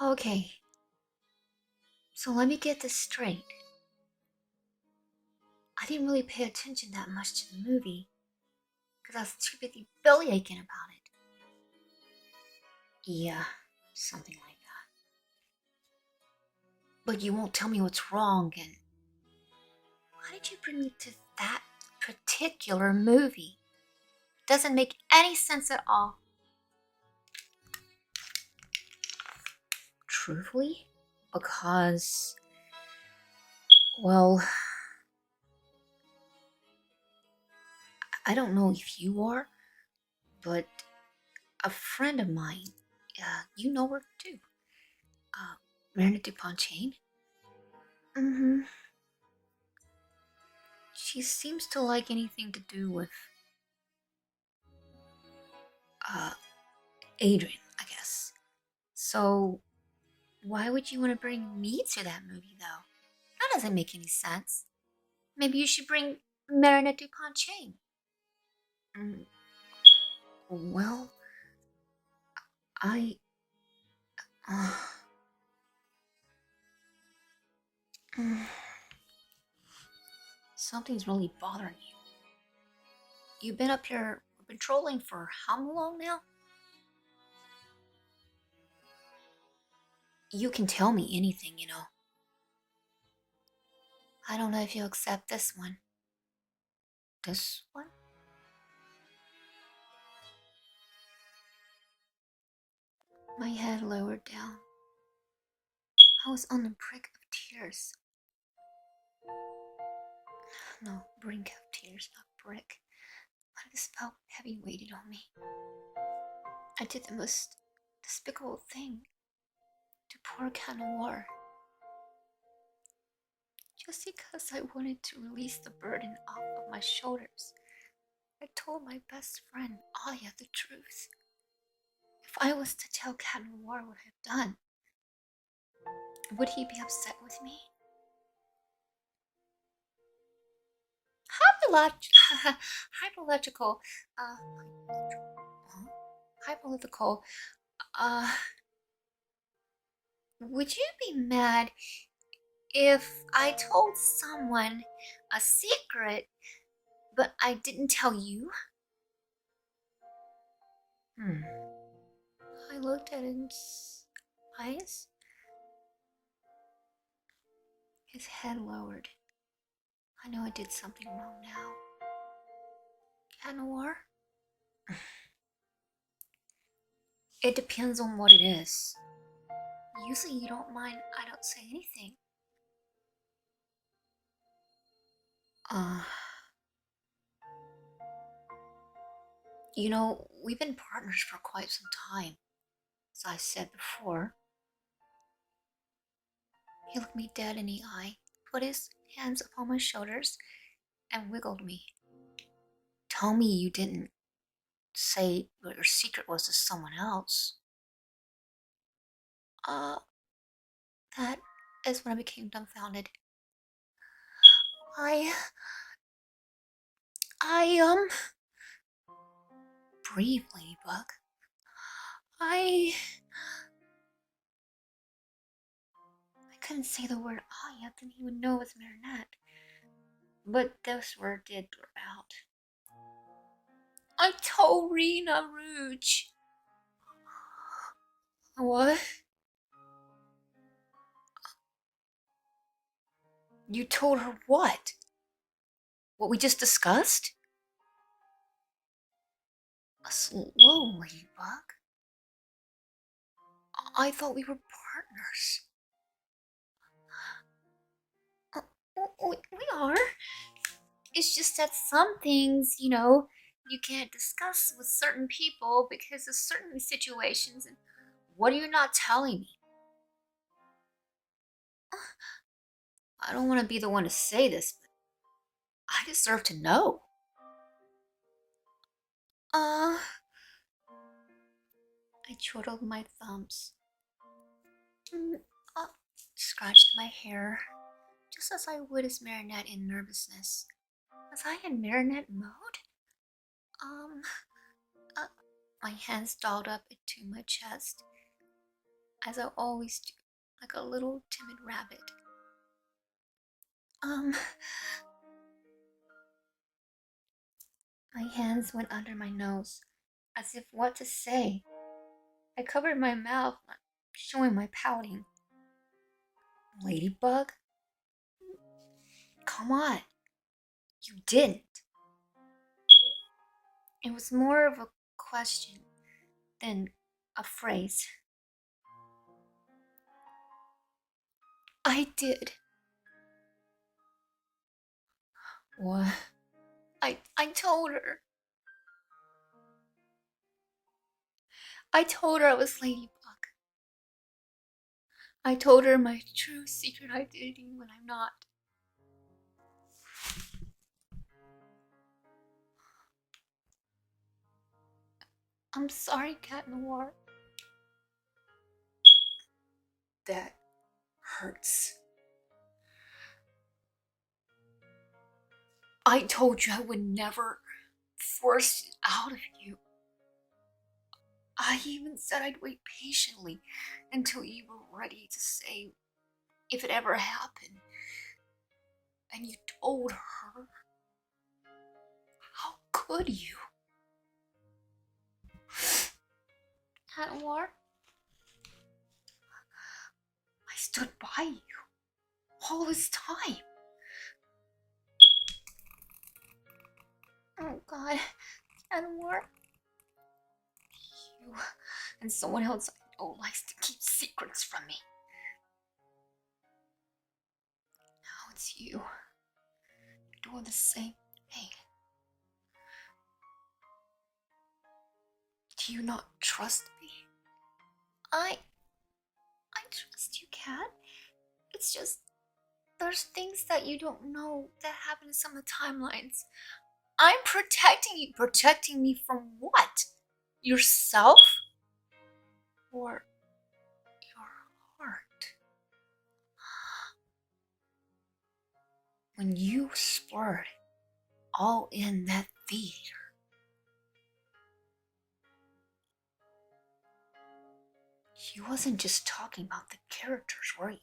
Okay, so let me get this straight. I didn't really pay attention that much to the movie because I was too busy belly aching about it. Yeah, something like that. But you won't tell me what's wrong, and why did you bring me to that particular movie? It doesn't make any sense at all. Truthfully? Because, well, I don't know if you are, but a friend of mine, you know her too, uh, Rena Rouge. Mm-hmm. She seems to like anything to do with, uh, Adrian, I guess. So, why would you want to bring me to that movie, though? That doesn't make any sense. Maybe you should bring Marinette Duponchain. Mm, well, I. Uh, mm, something's really bothering you. You've been up here patrolling for how long now? You can tell me anything, you know. I don't know if you'll accept this one. This one? My head lowered down. I was on the brink of tears. No, brink of tears, not brick. But this felt heavy weighted on me. I did the most despicable thing to poor Canoir. Just because I wanted to release the burden off of my shoulders, I told my best friend Aya the truth. If I was to tell Canoir what I've done, would he be upset with me? Hypological, uh, hypothetical, uh, would you be mad if I told someone a secret, but I didn't tell you? Hmm. I looked at his eyes. His head lowered. I know I did something wrong now. Canoir? It depends on what it is. Usually you don't mind I don't say anything. Uh, you know, we've been partners for quite some time. As I said before, he looked me dead in the eye, put his hands upon my shoulders, and wiggled me. Tell me you didn't say what your secret was to someone else. Uh, that is when I became dumbfounded. I, I, breathe, Ladybug. I couldn't say the word Aya, then he would know it was Marinette. But those words did blur out. I told Rena Rouge. What? You told her what? What we just discussed? Slow, Ladybug. I thought we were partners. We are. It's just that some things, you can't discuss with certain people because of certain situations. And what are you not telling me? I don't want to be the one to say this, but I deserve to know. Uh, I chortled my thumbs. Mm, uh, Scratched my hair, just as I would as Marinette in nervousness. Was I in Marinette mode? Um, uh, my hands dolled up into my chest. as I always do, like a little timid rabbit. Um, my hands went under my nose, as if what to say. I covered my mouth, not showing my pouting. Ladybug? Come on. You didn't. It was more of a question than a phrase. I did. What? I told her. I told her I was Ladybug. I told her my true secret identity when I'm not. I'm sorry, Cat Noir. That hurts. I told you I would never force it out of you. I even said I'd wait patiently until you were ready to say if it ever happened. And you told her? How could you? Cat Noir, I stood by you all this time. Oh God, Cat Noir. You and someone else I know likes to keep secrets from me. Now it's you. You're doing the same thing. Do you not trust me? I trust you, Cat. It's just there's things that you don't know that happen in some of the timelines. I'm protecting you. Protecting me from what? Yourself? Or your heart? When you explored all in that theater, you wasn't just talking about the characters, were you?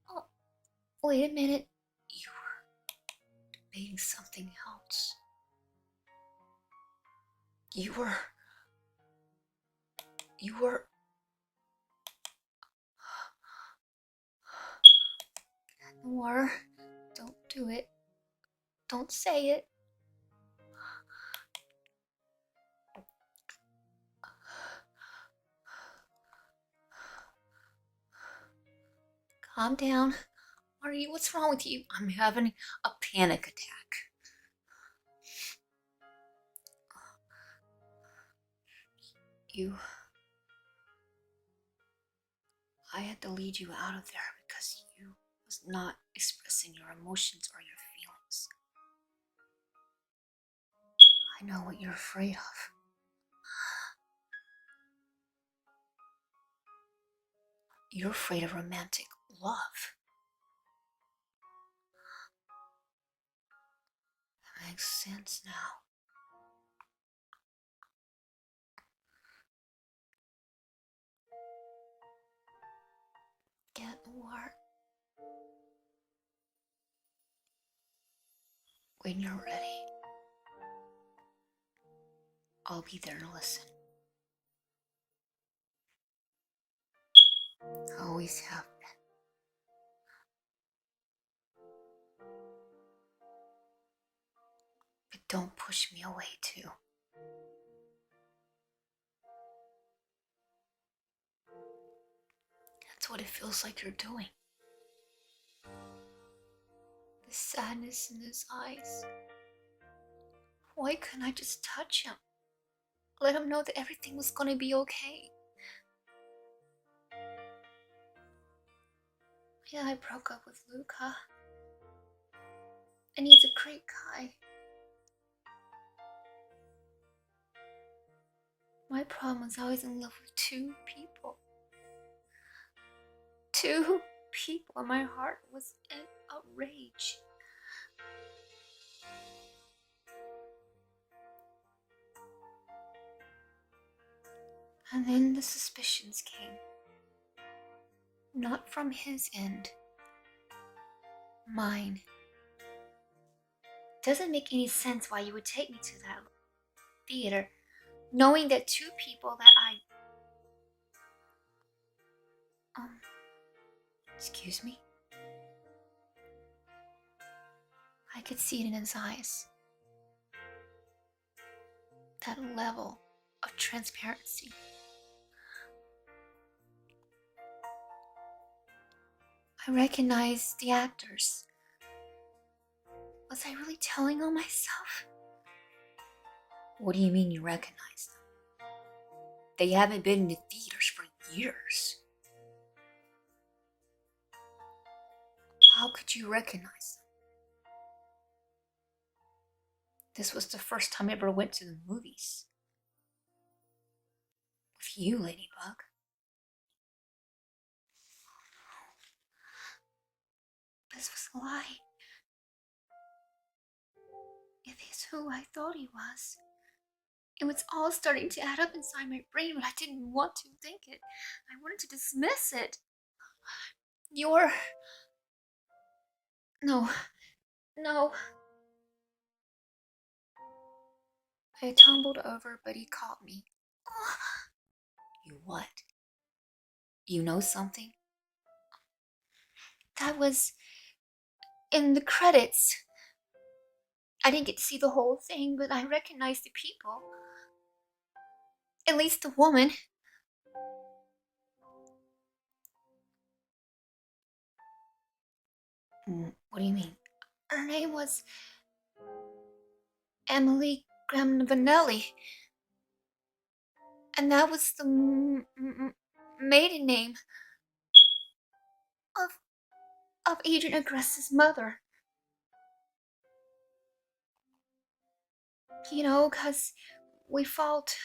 Oh, wait a minute. You were debating something else. You were... Noir, don't do it. Don't say it. Calm down. Ari, what's wrong with you? I'm having a panic attack. I had to lead you out of there because you was not expressing your emotions or your feelings. I know what you're afraid of. You're afraid of romantic love. That makes sense now. Get Noir. When you're ready, I'll be there to listen. I always have been. But don't push me away too. That's what it feels like you're doing. The sadness in his eyes. Why couldn't I just touch him? Let him know that everything was gonna be okay. Yeah, I broke up with Luca. And he's a great guy. My problem was I was in love with two people. Two people, and my heart was in a rage. And then the suspicions came. Not from his end. Mine. Doesn't make any sense why you would take me to that theater, knowing that two people that excuse me? I could see it in his eyes. That level of transparency. I recognized the actors. Was I really telling on myself? What do you mean you recognize them? They haven't been in the theaters for years. How could you recognize them? This was the first time I ever went to the movies. With you, Ladybug. This was a lie. If he's who I thought he was, it was all starting to add up inside my brain, but I didn't want to think it. I wanted to dismiss it. No. I tumbled over, but he caught me. You what? You know something? That was in the credits. I didn't get to see the whole thing, but I recognized the people. At least the woman. What do you mean? Her name was Emily Vanelli. And that was the maiden name of Adrien Agreste's mother. You know, 'cause we fought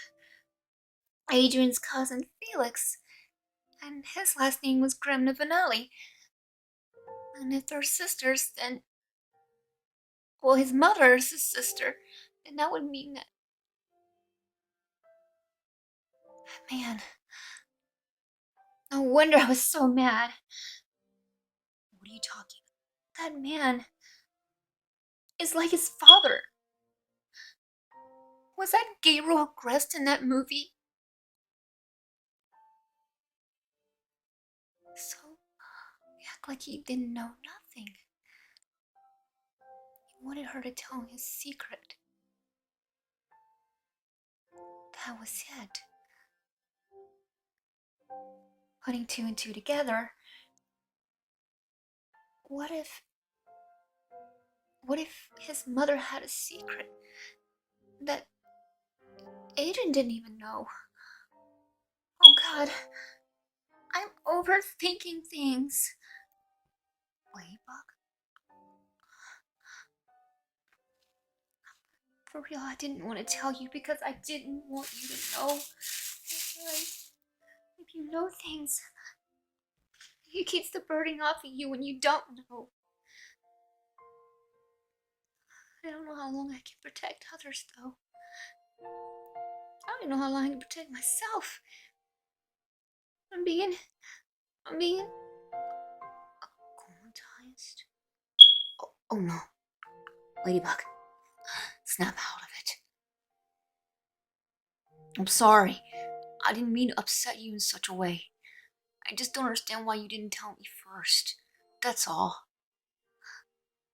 Adrian's cousin Felix, and his last name was Vanelli. And if they're sisters, then... Well, his mother is his sister, and that would mean that... Man, no wonder I was so mad. What are you talking about? That man is like his father. Was that Gabriel Agreste in that movie? So, he acted like he didn't know nothing. He wanted her to tell him his secret. That was it. Putting two and two together, what if his mother had a secret that Adrien didn't even know? Oh God, I'm overthinking things. Ladybug? For real, I didn't want to tell you because I didn't want you to know. If you know things, it keeps the burden off of you when you don't know. I don't know how long I can protect others, though. I don't know how long I can protect myself. I'm being traumatized. Oh no. Ladybug, snap out of it. I'm sorry. I didn't mean to upset you in such a way. I just don't understand why you didn't tell me first. That's all.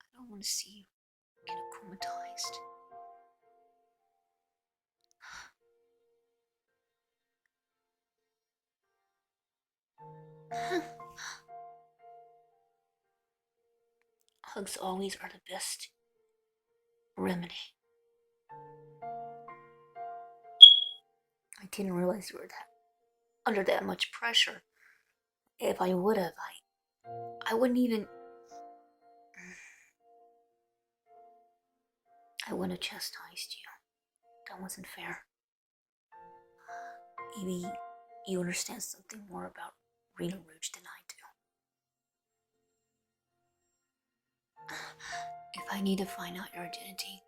I don't want to see you get traumatized. Hugs always are the best remedy. I didn't realize you were under that much pressure. If I would have, I wouldn't even... I wouldn't have chastised you. That wasn't fair. Maybe you understand something more about Rena Rouge than I do. If I need to find out your identity,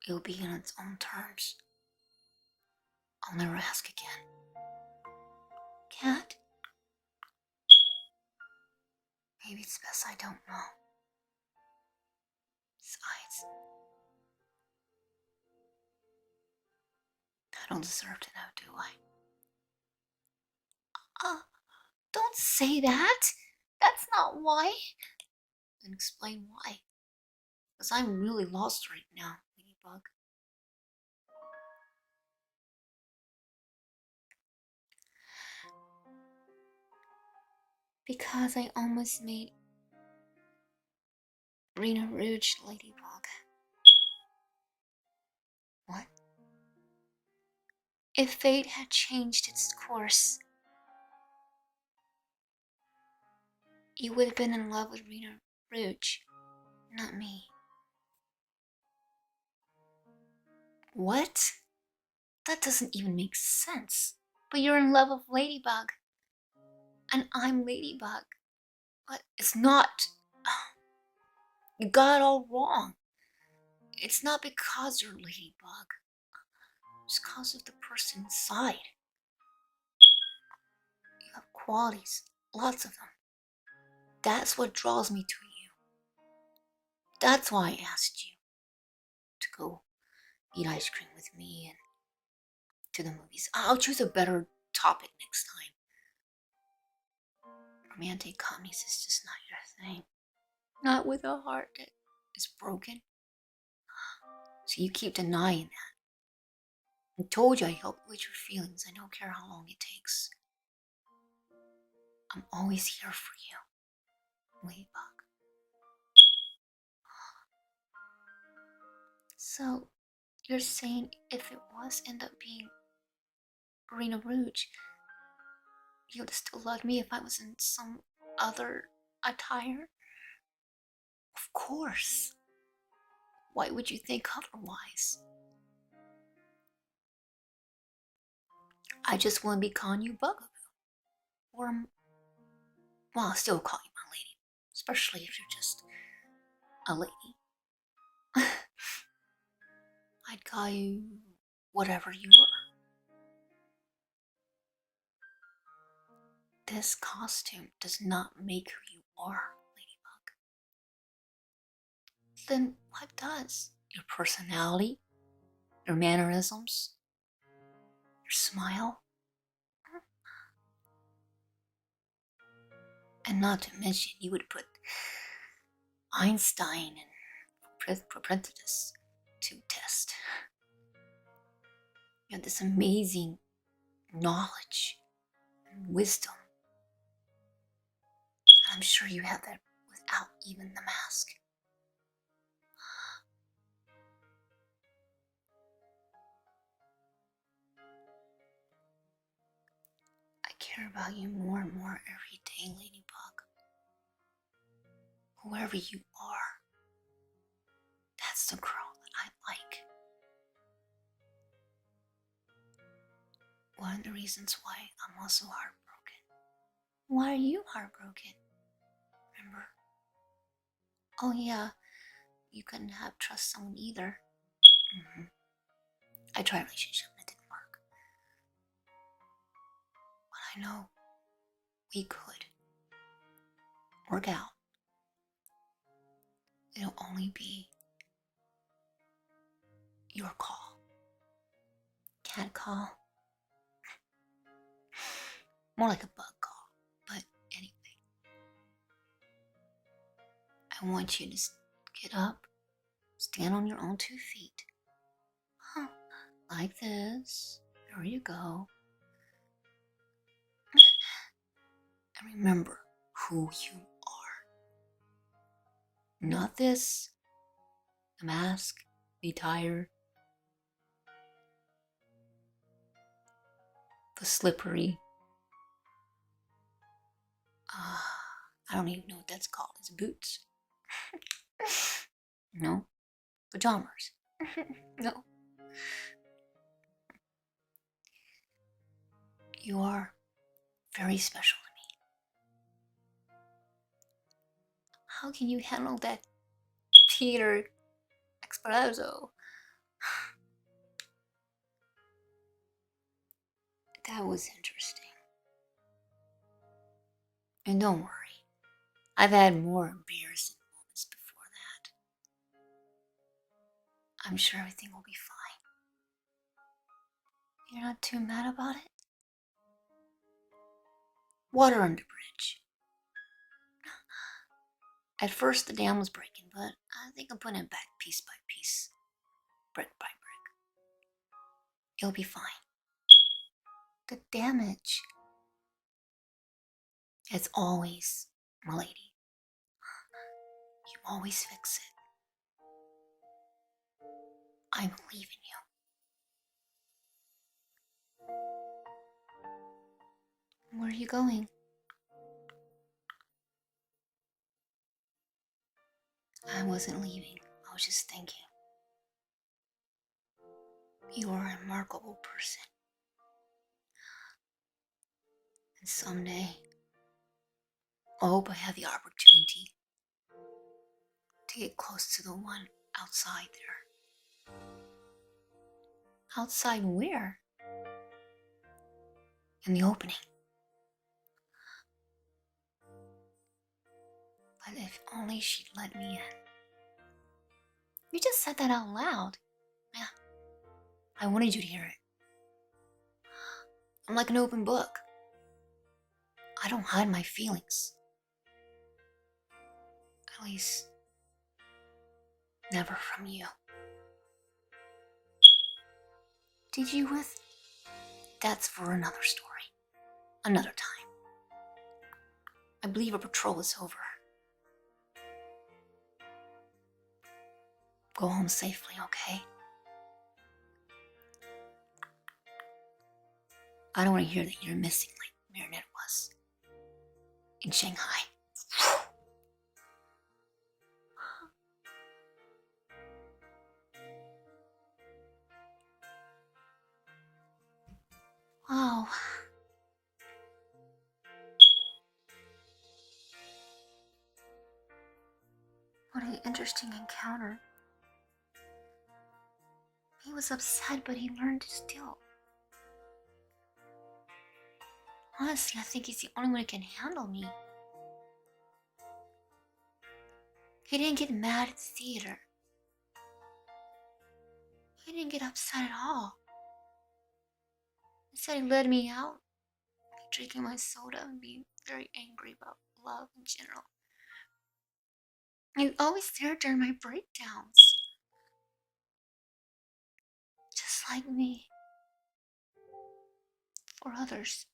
it'll be on its own terms. I'll never ask again. Cat? Maybe it's best I don't know. Besides, I don't deserve to know, do I? Don't say that. That's not why. Then explain why. Because I'm really lost right now, Ladybug. Because I almost made Rena Rouge Ladybug. What? If fate had changed its course, you would have been in love with Rena Rouge, not me. What? That doesn't even make sense. But you're in love with Ladybug. And I'm Ladybug. But it's not. You got it all wrong. It's not because you're Ladybug. It's because of the person inside. You have qualities, lots of them. That's what draws me to you. That's why I asked you to go eat ice cream with me and to the movies. I'll choose a better topic next time. Romantic comedies is just not your thing. Not with a heart that is broken. So you keep denying that. I told you I help with your feelings. I don't care how long it takes. I'm always here for you, Ladybug. So, you're saying if it was end up being Rena Rouge, you'd still love me if I was in some other attire? Of course. Why would you think otherwise? I just want to be calling you Bugaboo. Or, well, I'll still call you my lady. Especially if you're just a lady. I'd call you whatever you were. This costume does not make who you are, Ladybug. Then what does? Your personality? Your mannerisms? Your smile? And not to mention, you would put Einstein and Proprentice to test. You have this amazing knowledge and wisdom. I'm sure you have that without even the mask. I care about you more and more every day, Ladybug. Whoever you are, that's the girl that I like. One of the reasons why I'm also heartbroken. Why are you heartbroken? Remember? Oh yeah, you couldn't have trust someone either. I tried a relationship and it didn't work. But I know we could work out. It'll only be your call. Cat call. More like a bug call. But anyway. I want you to get up, stand on your own 2 feet. Like this. There you go. And remember who you are. Not this, the mask, the attire, the slippery. I don't even know what that's called. It's boots. No. Pajamas. No. You are very special to me. How can you handle that Peter Esparzo? That was interesting. And don't worry, I've had more embarrassing moments before that. I'm sure everything will be fine. You're not too mad about it? Water under bridge. At first the dam was breaking, but I think I'm putting it back piece by piece, brick by brick. It'll be fine. The damage. As always, my lady. You always fix it. I believe in you. Where are you going? I wasn't leaving. I was just thinking. You are a remarkable person. And someday, I hope I have the opportunity to get close to the one outside there. Outside where? In the opening. But if only she'd let me in. You just said that out loud. Yeah. I wanted you to hear it. I'm like an open book. I don't hide my feelings. At least, never from you. Did you with? That's for another story. Another time. I believe our patrol is over. Go home safely, okay? I don't want to hear that you're missing like Marinette was. In Shanghai. Wow. What an interesting encounter. He was upset, but he learned to still. Honestly, I think he's the only one who can handle me. He didn't get mad at the theater. He didn't get upset at all. Instead, he let me out, drinking my soda and being very angry about love in general. He's always there during my breakdowns. Just like me. For others.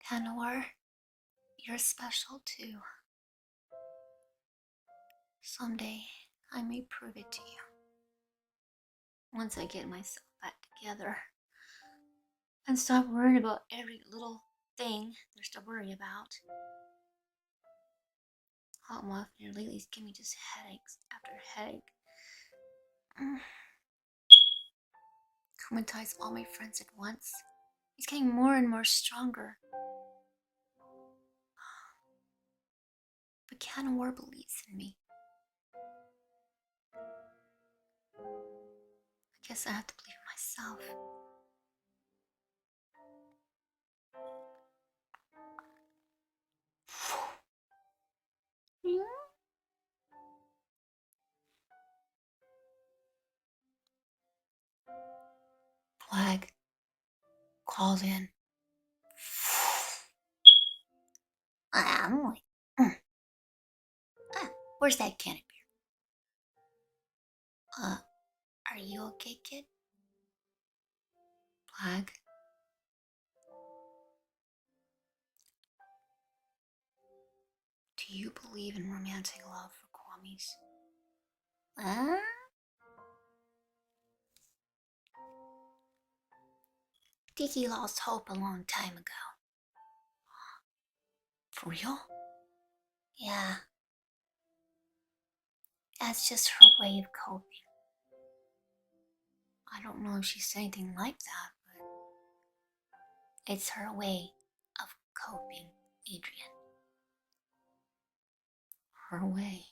Kanawar, you're special too. Someday, I may prove it to you. Once I get myself back together. And stop worrying about every little thing there's to worry about. Hot muffin here lately is giving me just headaches after headache. Traumatize all my friends at once. He's getting more and more stronger. But Kanawar believes in me. I guess I have to believe in myself. Flag called in. I'm like, where's that can of beer? Are you okay, kid? Flag. Do you believe in romantic love for Kwamis? Huh? Tiki lost hope a long time ago. For real? Yeah. That's just her way of coping. I don't know if she said anything like that, but it's her way of coping, Adrien. Her way.